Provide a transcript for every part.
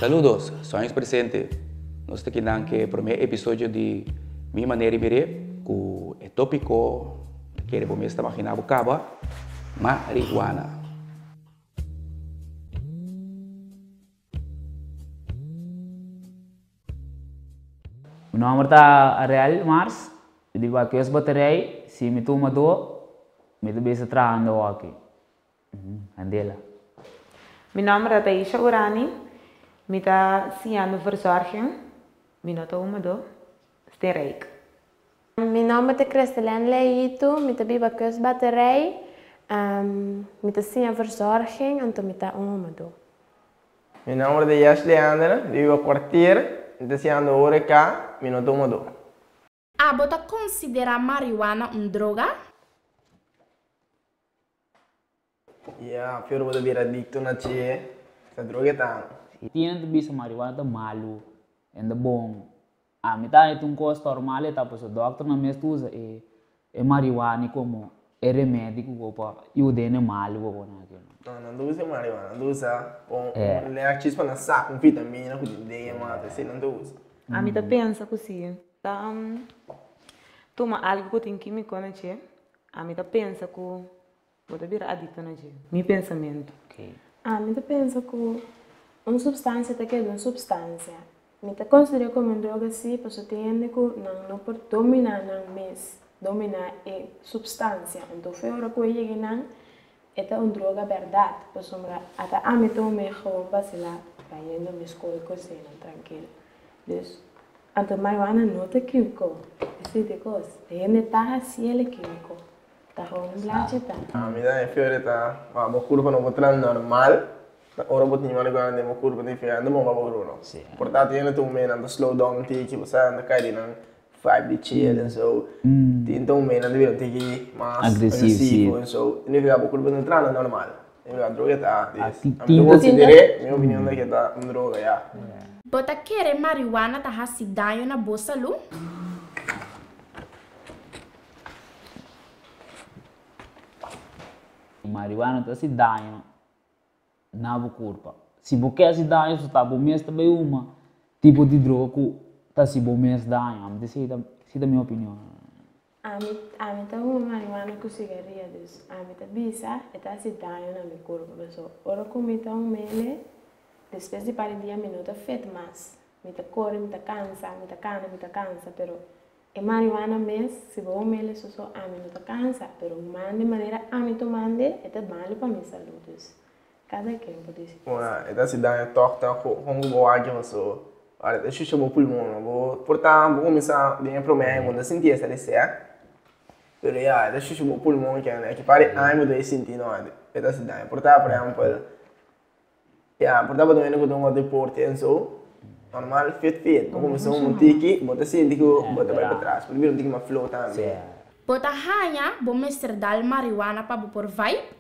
Saludos, sonhos presente. Nós estamos aqui no primeiro episódio de Minha Maneira Ibere, com o tópico que ele começa a imaginar bocaba, marihuana. Meu nome está Ariel Mars, eu digo que eu baterei, se me toma do, me deve estar trabalhando aqui. Andela. Mijn naam is Aisha Urani. Ik ben aan verzorging. Ik ben ook met sterk. Mijn naam is Christelijn Leito. Ik ben bij kustbatterij. Ik ben aan verzorging en ik ben ook met Mijn naam is Jas Leander. Ik ben kwartier. Ik ben aan de horeca. Ik ben ook met Você considera marihuana droga? Ja, veel worden weer addict aan het droga. Tiene que bisa marihuana malu, en de bom. A mitad de un costo normal está pues el doctor no me estudia marihuana como remédio para ayudar malu o não usa marihuana, não usa leite para saco com vitamina, com ideia, mas assim não usa. A mim pensa que sim. Toma algo que tem químico na che. A mim pensa que pode vir adicto na che. Meu pensamento. A mim pensa que uma substância é uma substância. Me considero como uma droga sim, porque tem que não pode dominar não mês, dominar a substância. Então foi hora que eu cheguei não, é uma droga verdade, porque até a mim também como vacilar, vai indo me escolher cozinha tranquilo. Então marihuana não é químico, esse tipo de coisa. Tem tá assim ele químico, tá com um blate tá. A mim é fiore tá, uma curva não botar normal. Ora botinho marihuana demo curva de fiar, não vamos bagulho. Portanto, ainda tu meio anda slow down tipo você anda cai na vibe de chill and so. Então meio anda vir que mais agressivo and so. Não fica a curva não trana normal. Não fica droga tá. Eu considero, minha opinião é que tá droga já. Você quer marihuana tá hasi daño na boa saúde? Marihuana tá se daño na corpo. Se você quer se daño, você tá bom mesmo também uma tipo de droga que tá se bom mesmo daño. Essa é a minha opinião. A mim tá uma marihuana com cigarrillos. A mim tá bisa, tá se daño na meu corpo, pessoal. Ora que me tá mele, depois de para dia me não tá feito mais. Me tá corre, me tá cansa, pero a marihuana mesmo, se vou mele só a mim não tá cansa, pero mande maneira a mim tomando, é tá mal para minha saúde. Cada quem pode dizer. Essa cidade torta com o ar que você, olha, deixa eu chamar o pulmão, vou portar, vou começar bem para mim, quando sentir essa licença, pero já, deixa eu chamar o pulmão que é que pare, ai meu Deus sentir não é, essa cidade, portar por exemplo, já, portar para também quando eu deporte, então normal feito, vou começar tiki, bota sentir que bota para trás, primeiro tem uma flow também. Você hanya bom mestre dal marihuana para por vibe?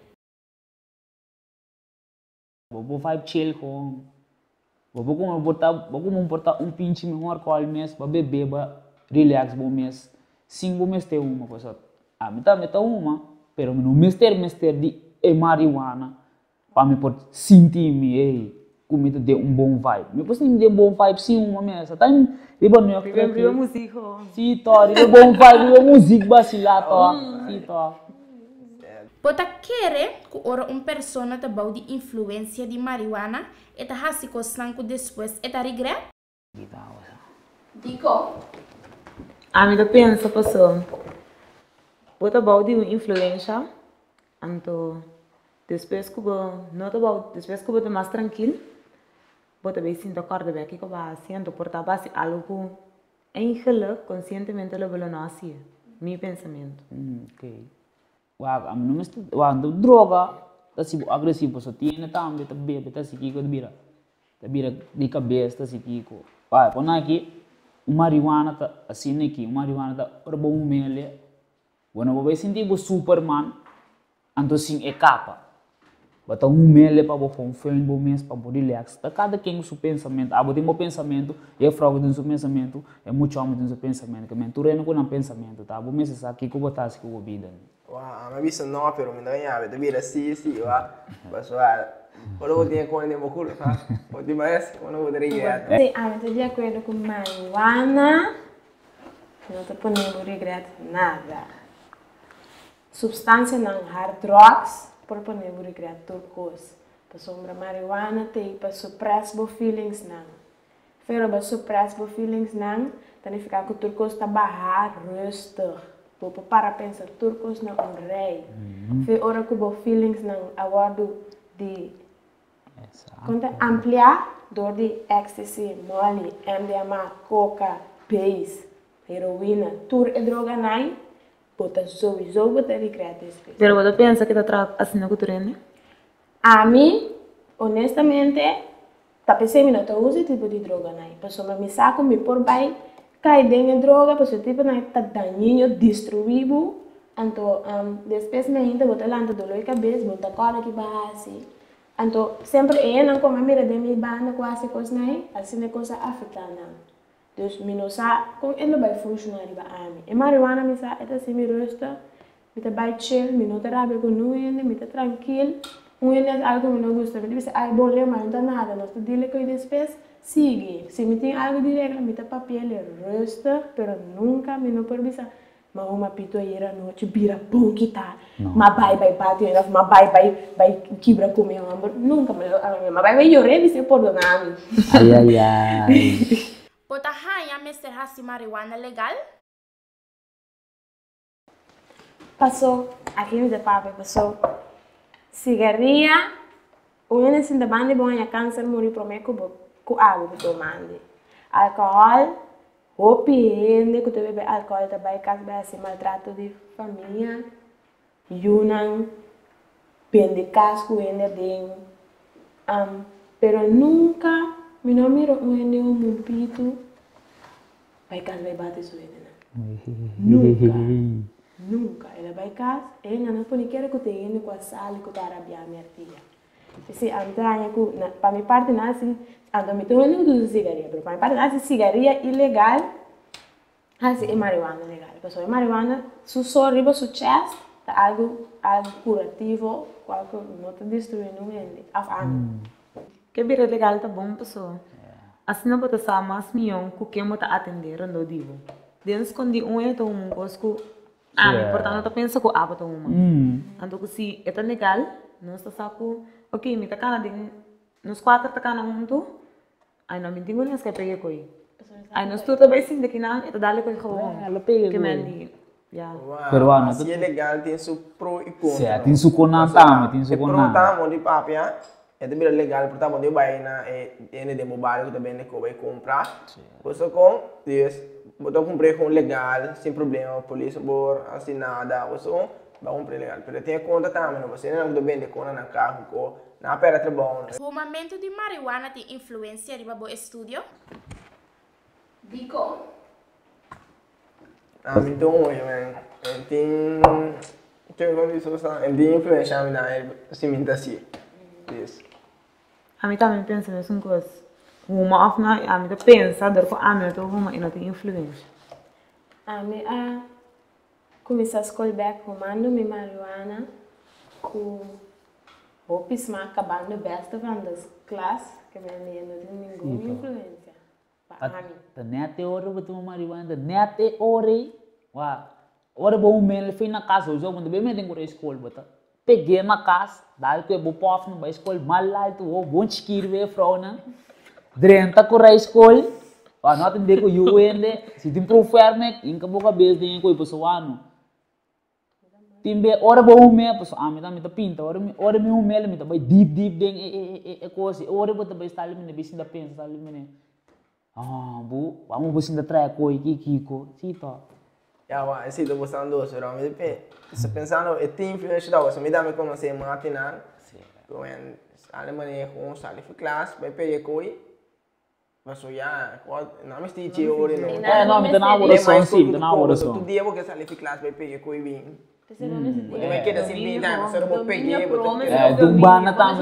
Vou vai chill com, vou como botar pinche melhor com o mês, para beber, para relax bom mês, sim bom mês ter uma coisa, a mim tá uma, pero não mestre de marihuana, para me pode sentir me como de bom vibe, me pode sentir bom vibe sim uma mês, tá de bom meu Vive música. sim tá, de bom vibe, de música vacilar tá, sim tá. Você quer que ora pessoa te bau de influência de marihuana e te hasi costanco depois e te regret? Digo. A mim pensa pessoa. Você bau de influência, então depois que não te bau, depois que você mais tranquilo, você vai sentir acorda bem que vai sendo portar base algo eigenlijk conscientemente lo não assim, meu pensamento. Okay. Wag não mesti wag droga tá se agressivo só tinha também tá bebe tá se kiko bira de cabeça tá se kiko vai quando aqui marihuana tá assim aqui marihuana tá para bom mele quando você sentir o Superman então sim é capa bota mele para você confiar bom mês para poder relax tá cada quem com seu pensamento tem meu pensamento é fraco tem seu pensamento é muito homem tem seu pensamento que mentura não com pensamento tá bom mês essa aqui que botar assim com vida. Wow, ma visto no, però mi dai ave, devi essere sì, va. Posso fare. Quando eu tinha quando eu me culo, tá? O de mais, quando eu regreto. Sim, eu estou de acordo com marihuana. Não estou podendo regretar nada. Substância não, hard drugs, por poder regretar tudo coisa. Para sombra marihuana, tem para suppress bo feelings não. Pero para suppress bo feelings não, tem ficar com tudo coisa está barrar, rustig. Vou para pensar tudo coisa não um rei. Foi hora que bo feelings não, aguardo de conta ampliar dor de ecstasy, molly, MDMA, coca, base, heroína, tudo é droga não. Bota sowieso bota regretar isso. Pero você pensa que está assim na cultura, né? A mim, honestamente, tá pensando não tô usando tipo de droga não. Pessoa me saco me por vai cai dentro de droga, pessoa tipo não tá daninho, destruído. Então, depois me ainda botar lá dentro do cabeça, botar cola que base. Então, sempre não como a mira de minha banda quase coisa não, assim é coisa afetada não. Dus me não sabe como ele vai funcionar para a mim. E marihuana me sabe é assim me rosta, me tá bem chill, me não tá rápido com ninguém, me tá tranquilo. É algo que me não gusta, me diz, ai bom leu mas não tá nada, nós tô dile com depois sigue. Se me tem algo de regra, me tá papel rosta, pero nunca me não por bisa. Mas uma pito aí era noite, bira bom que tá. Mas vai bater, mas vai quebra comer amor. Nunca me vai llorar se por donar. Ai. Bota hanya Mr. Hasi marihuana legal? Passou, aqui me papai passou. Cigarrilha, o ene sin da bande bom é câncer morrer por mim com água que tomando. Álcool, opiende que tu bebe álcool também caso vai assim maltrato de família. Yunang, pende casco ende ding. Pero nunca me não miro ende mumpito. Vai caso vai bater isso ende. Nunca. Ela vai casa, ela não pode querer que tenha ido com a sala que está a minha tia. Se a minha para minha parte nasce, ando me tô indo do cigarrilha, para minha parte nasce cigarrilha ilegal, assim é marihuana legal. Porque a marihuana, só riba su chest, tá algo curativo, qualquer não está destruindo o Que bira legal tá bom, pessoal. Assim não pode ser mais milhão que quem pode atender no divo. Dentro quando é tão coisa portanto, eu penso que a bota uma. Então, se é legal, nós estamos ok, me toca nos quatro toca na junto, aí não me digo nem se peguei coi. Aí nós tudo também sim daqui não, é dar-lhe coi com. Ela pega. Que me Peruano. Se é legal, tem seu pro e contra. Certo, tem seu conata, tem seu conata. Pro tá, onde papia, é também legal, porque onde vai na é de mobile que também que vai comprar. Você com, diz eu comprei com legal, sem problema, polícia por assim nada, você vai comprar legal. Mas tem conta também, você não deve vender conta na carro, na pera é bom. O fumamento de marihuana tem influência riba bo estúdio? Dico. Então, tem influência na cimenta assim. A mim também pensa nessa coisa. Uma of na a mim pensa, dor com a mim tô uma e não tem influência. A mim começar a escolher fumando minha marihuana com o pisma acabando besta das classes que me não tem nenhuma influência. Para mim. Nete ore betul marijuana, nete ore, wah, ore bom mel foi na casa hoje, quando bem me tem que ir escola, bota. Peguei na casa, daí que eu vou pof no escola, mal lá tu vou bom chiquir ver frau na, drenta correr escola, wah, não tem de que eu ende, se tem proferme, inca boca bes tem que ir pessoal ano. Timbe ora bom mel, pessoal, me tá pinta, ora me mel me tá vai deep deng coisa, ora bota vai estar ali me bem da pensa, estar ali me bu, vamos buscar trai coi kiko, sito. Ya, wah, esse do você andou, será me depende. Se pensando, é tem influência da você, me dá me como se matinal. Como Alemanha com sali de classe, vai pegar coi. Mas já, não me estive de ouro não. Não, me dá na oração sim, dá na oração. Tu dia porque sali de classe vai pegar coi bem. Porque vai querer se bem, não, só vou pegar,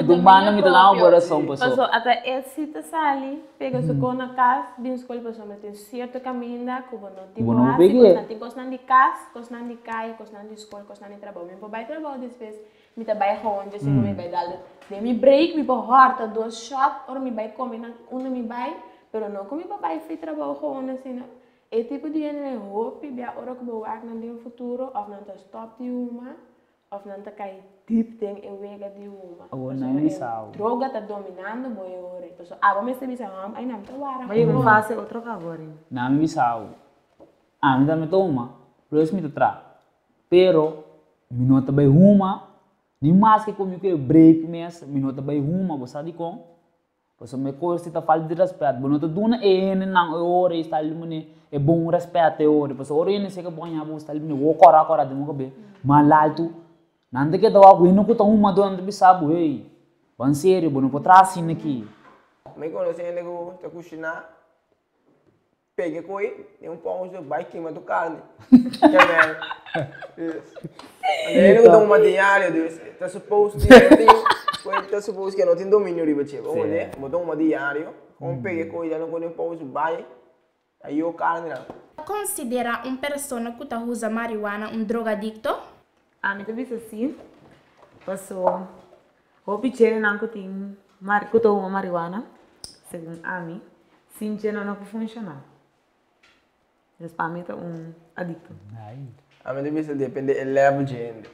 dumbana me dá na oração, pessoal. Passou até esse tá sali, pega o seu na casa, bem escolhe pessoal, mas tem certo caminho da que não tem coisa, tem coisa de casa, coisa de caia, coisa de escola, coisa de trabalho. Mesmo vai trabalhar depois, me tá vai onde se me vai dar de me break me por horta 2 shot or me vai comer na uma me vai pero não comer para vai feito trabalho onde assim não é tipo de gente hope bia ora que vou ar no futuro of não tá stop de uma of não tá cai deep tem e wega de uma Agora não é sal. droga tá dominando boi ora pessoal vamos se bisa aí não tá wara Mas eu faço outro agora. Na mi bisau. Mi dá me toma. Plus me tra. Pero mi nota bay huma. Ni mais que comigo que break mes, mi nota bay huma, você sabe com? Você me coisa tá falta de respeito. Bo nota duna não ore está ali mane é bom respeito ore. Você ore nem sei que bom ya bo está ali mane wo cora de mo que be. Malalto. Nanda que dawa ko ino ko ta uma do anda bisabu hey. Ban sério, bo não pode trazer aqui. Me conhece ainda que tá cozinhar. Peguei coi, tem pão de bike mas do carne. Ele não dá uma diária, tá suposto que não tem domínio de bater. Vamos ver, botou uma diária, peguei coi, já não tem pão de bike, aí o carne lá. Considera pessoa que usa marihuana drogadicto? Me tá visto assim, passou, o pichele não que tem, que tô uma marihuana, segundo a mim, sim, não funciona. Para mim é adicto. A mim deve depende do level de gente.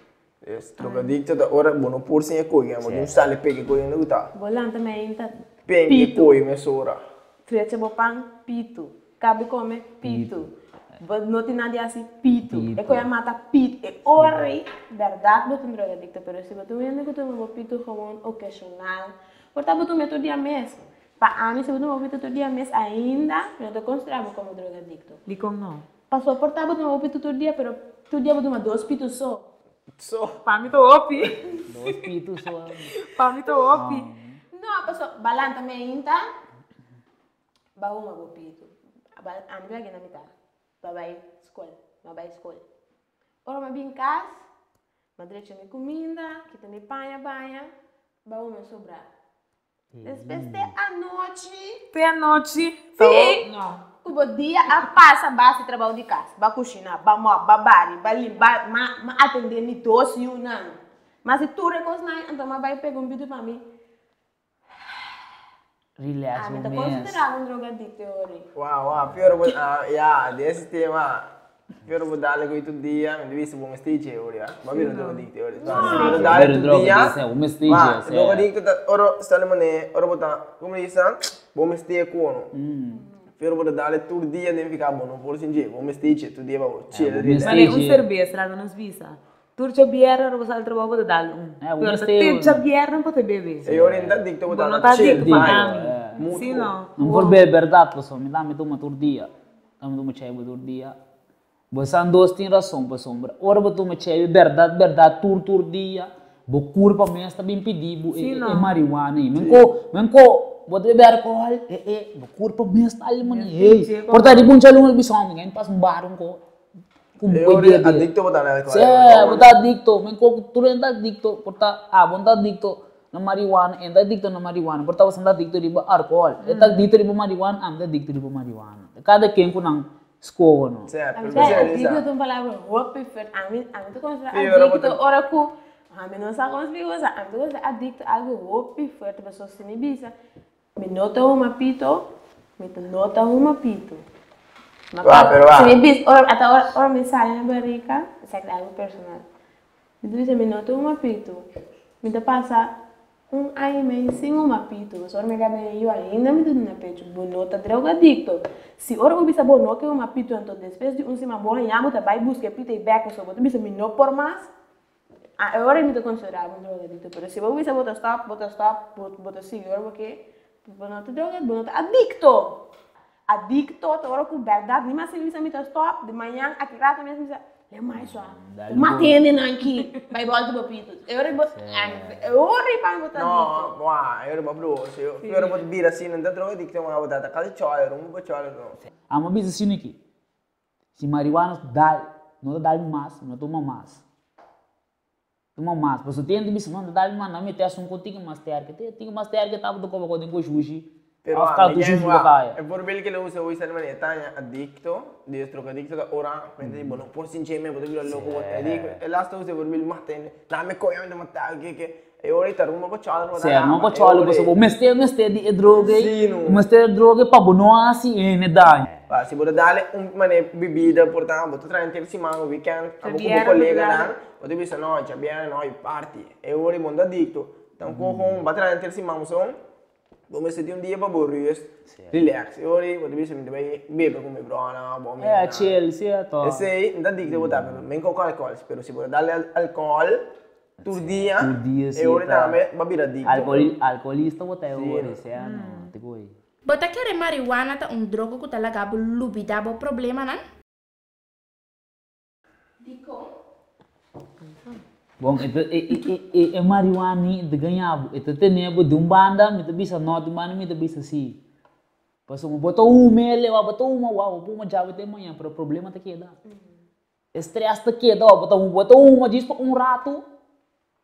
Drogadicto da hora, não por sem coisa, mas não sabe pegar coisa não tá. Bolan também tá Pegue coisa mesura. Frete bopang pito, cabe come pito. Não tem nada assim pito. É coisa mata pito. É ori, verdade, botam drogadicto, pero se botam ainda que tu pito como ocasional, portanto botam todo dia mês. Para mim, se você não todo dia mês ainda, não te consideramos como drogadicto. E como não? Passou por tábua, não ouvi todo dia, mas todo dia eu 2 pitos só. Só. Para mim, tô opi. 2 pitos só. Para mim, tô opi. Não, passou, balan também ainda. Baú uma pito. A minha aqui na mitad. Babai escola. Ora, mas bem casa, madrecha minha comida, que tem banha, baú me sobrar. Depois de a noite. Tem a noite? Sim. Não. O dia a passa basta trabalho de casa, vai cozinhar, vai moar, vai bari, vai limpar, vai atender ni doce e um ano. Mas se tu reconciliar, então vai pegar vídeo para mim. Relax, Me tá considerado drogadicto hoje. Wow, pior desse tema. Pior vou dar com todo dia, me deve ser bom stage hoje, mas vira drogadicto hoje. Se dar todo dia, o stage, drogadicto ora está ali ora botar, como diz, bom stage com. Pior vou dar todo dia nem ficar bom, não pode sentir, bom stage todo dia vai chill. Mas cerveja, lá não visa. Turca bier, ora você trabalha para dar Pero turca bier não pode beber. E ora ainda dicto botar. Não tá dicto para mim. Sim, não. Não for beber verdade, pessoal, me dá uma todo dia. Dá-me uma chave todo dia. Você andou tem razão, pessoal. Ora botou uma chave verdade, todo dia. Bo curva mesmo está bem pedido e marihuana. Menko, vou beber alcohol, bo curva mesmo está ali, mano. Portanto, bom chalo no bisão, ninguém passa barão ko. Eu adicto botar na alcohol. Botar adicto, menko tu ainda adicto, portanto, bonta adicto na marihuana, ainda adicto na marihuana, portanto você ainda adicto de alcohol. Está adicto de marihuana, anda adicto de marihuana. Cada quem com não escola, não. Certo. Adicto é uma palavra roupa perfeita. A mim tu considera adicto, ora com a mim não sabe como se usa. A mim tu considera adicto algo roupa perfeita, pessoa se me bisa. Me nota uma pito, me nota uma pito. Se me bis, ora me sai na barriga, isso é algo personal. Me diz me nota uma pito, me dá passa ano e meio sem uma pito, só me gabe eu ainda me dá na peito, bonota drogadicto. Se ora o bisa bono que uma pito então depois de cima bola já bota vai buscar pito e back só bota bisa me não por mais. Agora me dá considerar um drogadicto, pero se você bisa bota stop, bota seguir porque bonota droga, bonota adicto. Adicto, agora com verdade, nem mais se você me stop, de manhã, aqui rato mesmo, é mais só. Matando aqui, vai voltar para pito. Eu para botar não, eu não vou eu não vou vir assim, não tem droga, adicto, mas vou botar cada chola, não vou chola não. A uma vez assim aqui, se marihuana não dá mais, não toma mais. Toma mais, porque tem de bicho não dá mais, não me tem assunto contigo mais ter que estava do como com sushi. Però After tu giusto kaya. è probabile che lo usa voi stare maniera taglia addicto, di drogadicto da ora, quindi boh, non può insieme, potete dire loco, e là sto usa probabile mattene, la me coia mi mattare che e ora ita rumah kocala Sì, non kocala cosa vuoi, mestiere di droghe, mestiere droge pa bonoasi e ne dai. Si può dare un mane bibida, portare, potete trarre insieme un weekend, a un collega là, potete dire no, ci abbiamo noi party, e ora il mondo addicto, tanto con battere insieme un son, come se di un dia per borris, relax, e ora potete dire se mi devi bere come brona, buon chill, sì, to. E se non addicto vuol dare, men con alcol, però si può dare alcol. Turdia e ora também babira addicto. Alcolista vuoi ora, se no, ti puoi. Bota kere marijuana ta drogo ku talaga bu lubidabo problema nan? Dico. Bom, e marijuana de ganhar, e tenebo de banda, me bisa no de banda, me bisa si. Passou botou mele, botou uma java de manhã, pero problema tá queda. Estresse tá queda, botou diz para rato.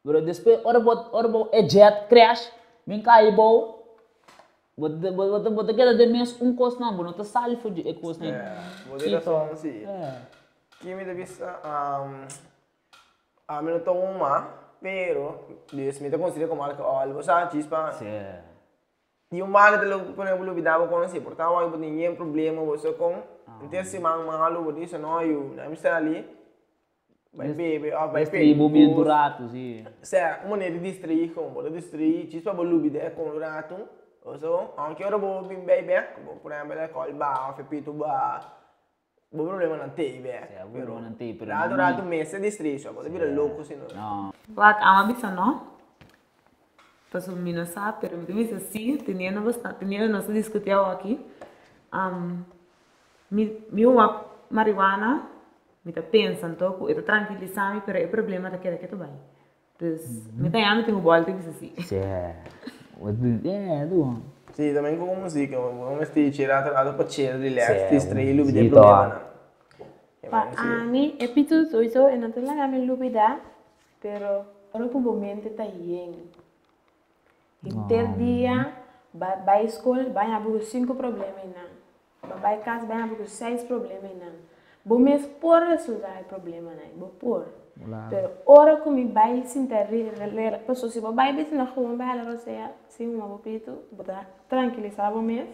Pero depois, ora é jet crash, vem cair bom. Bota aquela de mês costo não, não tá salvo de costo nem. Vou dizer só assim. Que me deve ser a mim não tô pero Deus me tá considerando como algo sabe chispa. E o mal de lo quando eu lidava com isso, portanto eu não tinha problema você com interesse malo, vou dizer não eu não me está ali. Vai bebe, vai bebe. Momento rato, sì. Se uma maneira de distrair, como distrair, ci sta volubile con un rato, so, anche ora bo bim bebe, por exemplo, col ba, fepito ba. Bo problema non te be. Però non te, però. Rato mese distrair, so, pode vir louco se não. No. Wat ama bisa no? Passo um minuto sabe, pero me dice assim, tinha nós discutiu aqui. Mi uma marijuana mi tá pensando, eu tô tranquilizando, pero o problema é que tu vai. Então, me tá amando tenho volta e assim. Sim. Do. Sì, também com música, come stai tirando para tirar relax, ti strai lubi del problema. Pa ani epitu soiso e non te la game lubida, pero ora com momento tá yen. Inter dia vai escola, vai abrir 5 problemas não. Vai casa, vai abrir 6 problemas não. Bom mês por resolver o problema né, bom por. Pero ora como vai sentir pessoa se vai bem na rua vai lá você se uma bopito botar tranquilizar bom mês.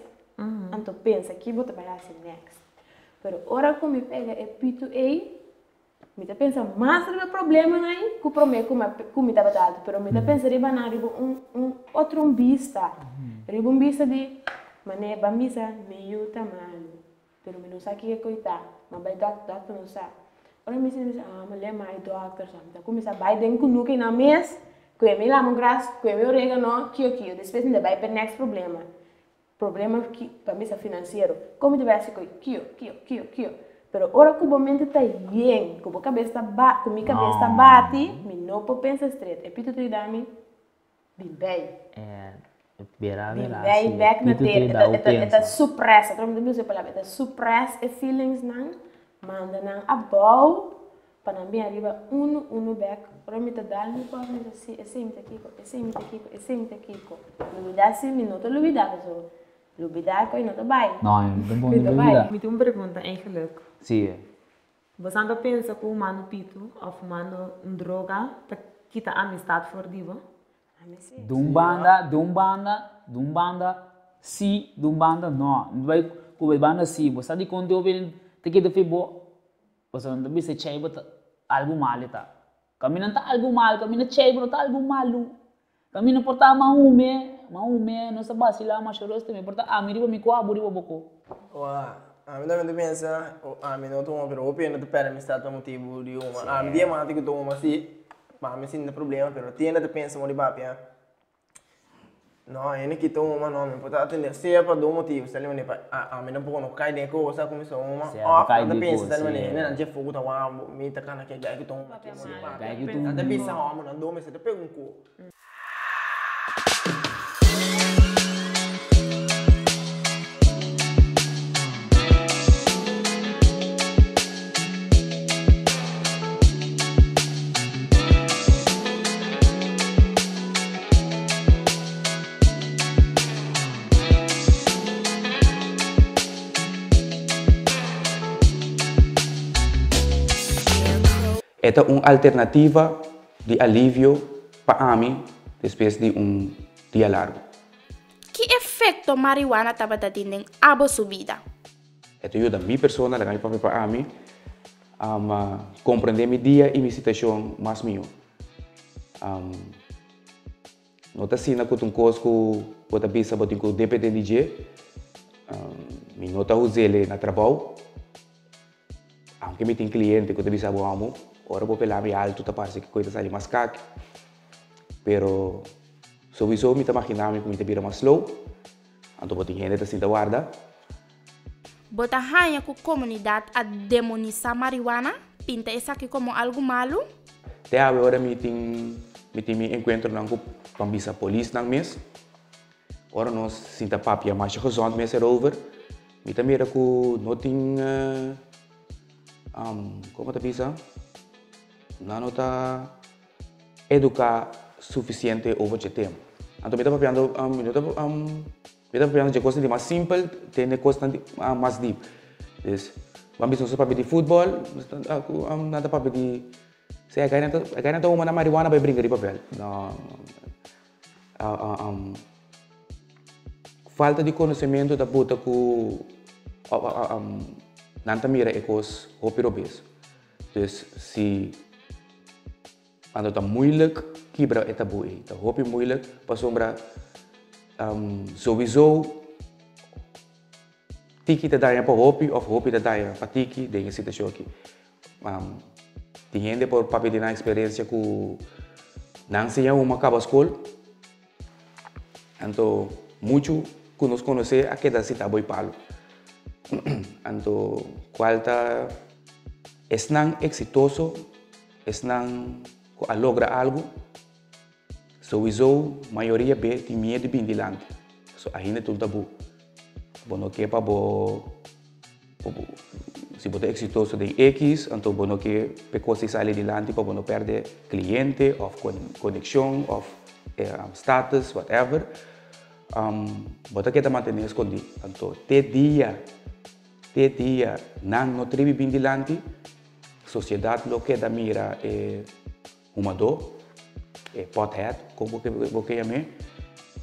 Então pensa que botar vai assim next. Pero ora como pega é pito aí, me tá pensa mais sobre o problema né, que o problema como tá batado, pero me tá pensa riba na riba outro vista. Riba vista de mané bambisa meio tamanho. Pero me não sabe que coitar. Mas vai doctor não sabe. Ora me diz, mas é mais doctor sabe. Então começa vai dentro com nuke na mês, que é lá um graça, que é orégano, que depois ainda vai para next problema que para mim é financeiro. Como te vai assim que Pero ora que o momento está bem, que a cabeça bate, minha cabeça bate, me não pode pensar straight. É pito tu dá me bem. Bem back na terra, é suppressa, então não sei palavra, é suppress e feelings não, manda não above, para não bem arriba um back, para mim tá dando me pode me assim, esse me tá aqui, lubida se me não tá lubida, so lubida que não tá bem. Não, não bom lubida. Me tem uma pergunta eigenlijk. Sim. Você anda pensa que o mano pito ou fumando droga, tá quita amistade for diva? Dumbanda, sim, dumbanda, não. Vai com banda sim, você de quando eu venho, te que de fibo, você não deve ser cheio, but algo mal tá. Caminho tá algo mal, caminho cheio, tá algo malo. Caminho porta maume, não sabe se lá mas chorou também, porta miri me coa, buri boko. Uau, a mim também pensa, a mim não tomo, pero o pena de pera me está para motivo de uma, a mim dia mais que tomo assim. Ma mi sento problema, però tiene da pensare di papia. No, e ne chiedo uma no, mi poteva attendere sia per due motivi, se ne a me non può non caire cosa come sono uma. O da pensa se ne non c'è fuoco da uomo, mi ta cana che gai che tomo. Da pensa uomo, non dove se te pega un cu. Esta é uma alternativa de alívio para mim depois de dia largo. Que efeito marihuana estava tendo a sua vida? Esta ajuda a minha pessoa, para mim, a compreender meu dia e minha situação mais minha. Não está assim, que um coisa que pode pensar que depende de DJ. Não está usando ele no trabalho. Aunque eu tenho cliente que eu penso que eu amo, ora vou pelar me alto, tá parece que coisa sai mais caque. Pero sobre isso, eu estou imaginando que eu vira mais slow. Então, eu tenho gente assim da guarda. Bota ranha com a comunidade a demonizar marihuana? Pinta isso aqui como algo malo? Até agora, eu tenho me encontro com a polícia no mês. Ora, nós sinta papia mais gezond mês erover. Eu também era que não tinha... como te pensa? Não está educar suficiente over o tempo. Então, eu estava pensando de coisas mais simples, tem coisas mais deep. Então, vamos pensar para de futebol, nada para de... Se a cara não uma na marihuana vai brincar de papel. Falta de conhecimento da puta que não mira é coisa hopirobês. Então, se anda tá moeilijk, quebra é tabu. Tá hopi moeilijk, para sombra sowieso tiki te daia para hopi, of hopi te daia para tiki, dengue situação aqui. Tem gente por papel de na experiência que não se é uma acaba a escola. Então, muito que nos conhece a que da cita boi palo. Então, qual tá não exitoso, não logra algo, sowieso a maioria tem medo de vir dilante. So, ainda tudo tabu. Bono que para se você é exitoso de X, então bono que pecou se sai dilante para não perder cliente, ou conexão, ou status, whatever. Bota que manter escondido. Então, te dia não tribe bem dilante, sociedade lo que da mira é fumador, é pothead, como que chama,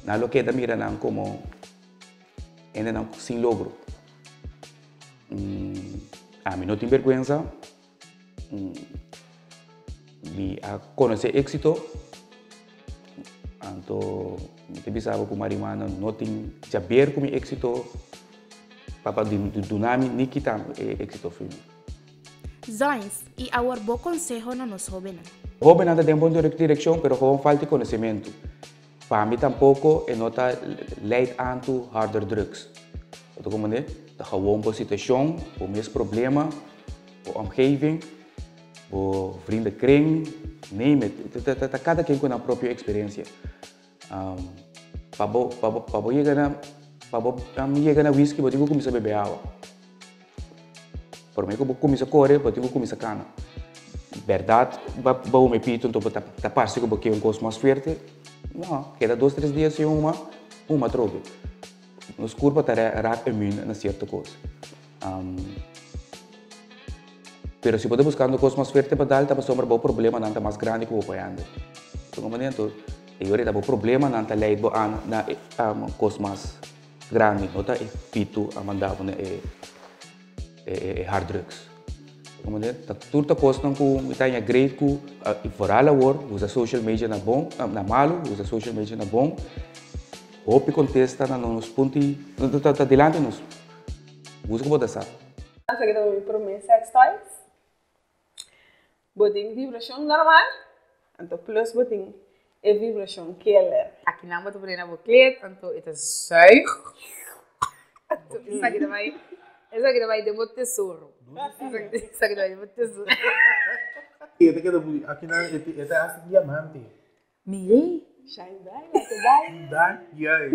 não lo que da mira não como ainda não sem logro. A mim não tem vergonha, me a conhecer êxito, então me pensava que o marihuana não tem saber como êxito, para do nome nem que tá êxito filme. Zoins, e agora bom conselho na nos jovens. Jovem não tem boa direção, mas jovem falta conhecimento. Para mim tampouco é nota leid aan toe harder drugs. Então como né, da gewoon por situação, por mesmo problema, por omgeving, por vrienden kring, name it. Cada quem com a própria experiência. Para chegar na whisky, eu tenho que começar a beber água. Por mim, eu começo a correr, eu tenho que começar a cana. Verdade, eu me pito, então tá parece que eu quero um gosto mais forte. Não, queda 2-3 dias sem uma droga. Nos corpo tá rápido imune na certa coisa. Pero se você buscando coisa mais forte para dar, tá passando por problema não tá mais grande que o apoiando. Então, como então, eu era tá problema não tá leid na coisa mais grande, não tá pito a mandar hard drugs. Como tá tudo coisa não com Itália great com foral agora, usa social media na bom, na malo, usa social media na bom. Hope contesta na nos ponti, tá delante nos. Usa como dessa. Essa aqui também para mim sex toys. Botem vibração normal, então plus botem é vibração killer. Aqui não boto para na boclete, então é zuig. Isso aqui também. Essa aqui vai de muito tesouro. Essa aqui vai de muito tesouro. Esta aqui não é essa diamante. Mirei. Shine bright like a diamond. That yes.